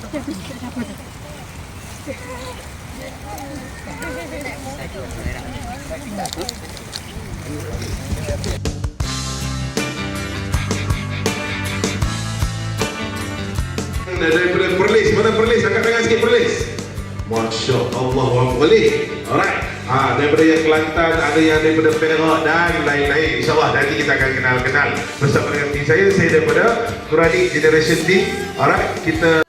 Daripada Perlis, mana Perlis? Angkat tangan sikit Perlis. Masya Allah, boleh. Alright. Daripada yang Kelantan, ada yang daripada Perak dan lain-lain. InsyaAllah nanti kita akan kenal-kenal bersama dengan tim saya daripada Quranic Generation Team. Alright, kita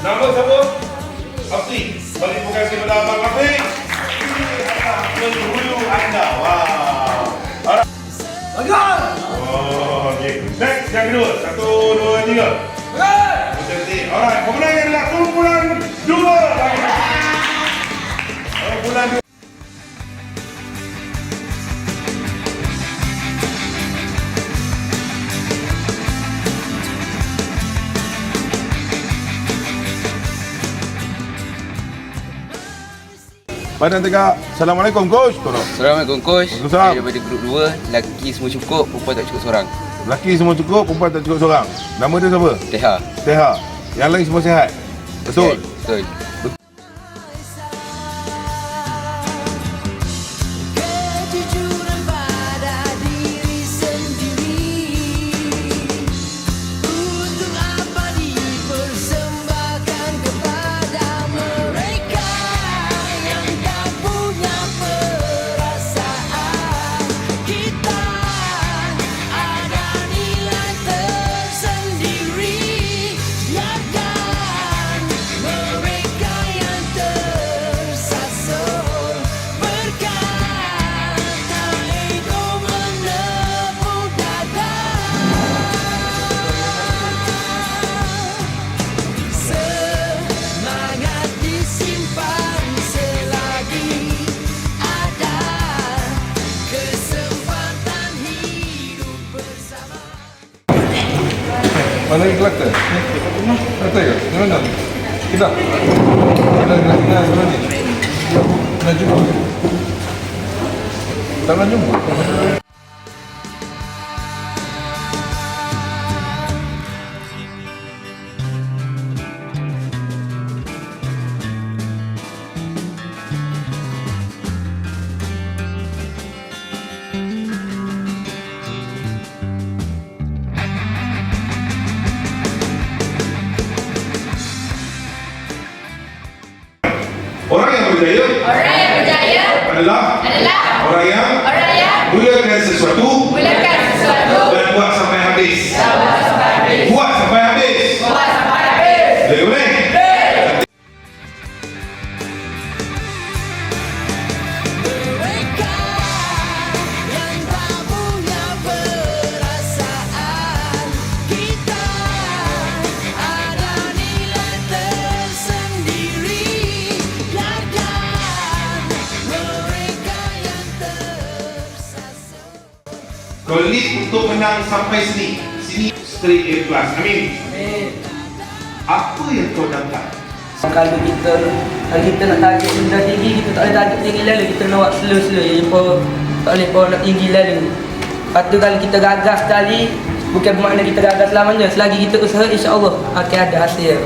nama siapa? Afiq. Bagi terima kasih kepada Abang Afiq. Menghulu anda. Wow. Alright. Oh, okay. Next, yang kedua. 1, 2, 3. Cantik. Alright, pemenangnya adalah kumpulan 2. Kumpulan 2. Padang Tegak. Assalamualaikum Coach. Assalamualaikum Coach. Waalaikumsalam. Daripada grup 2, lelaki semua cukup, perempuan tak cukup seorang. Lelaki semua cukup, perempuan tak cukup seorang. Nama dia siapa? Teha. Teha. Yang lain semua sihat. Betul? Betul. Mana lagi Kelantan? Kelantan ke? Di mana? Kita? Kelantan mana ni? Nak jumpa? Tak nak jumpa? Orang yang berjaya adalah orang yang mulakan sesuatu dan buat sampai habis. Buat sampai habis. Boleh? Lead untuk menang sampai sini straight A+. Amin. Apa yang kau dapat? Kalau kita nak target benda tinggi, kita tak boleh target tinggi lalu, kita nak buat slow-slow je, tak boleh nak tinggi lalu. Lepas tu kalau kita gagas sekali, bukan bermakna kita gagas selamanya. Selagi kita usaha, insya-Allah akan ada hasil.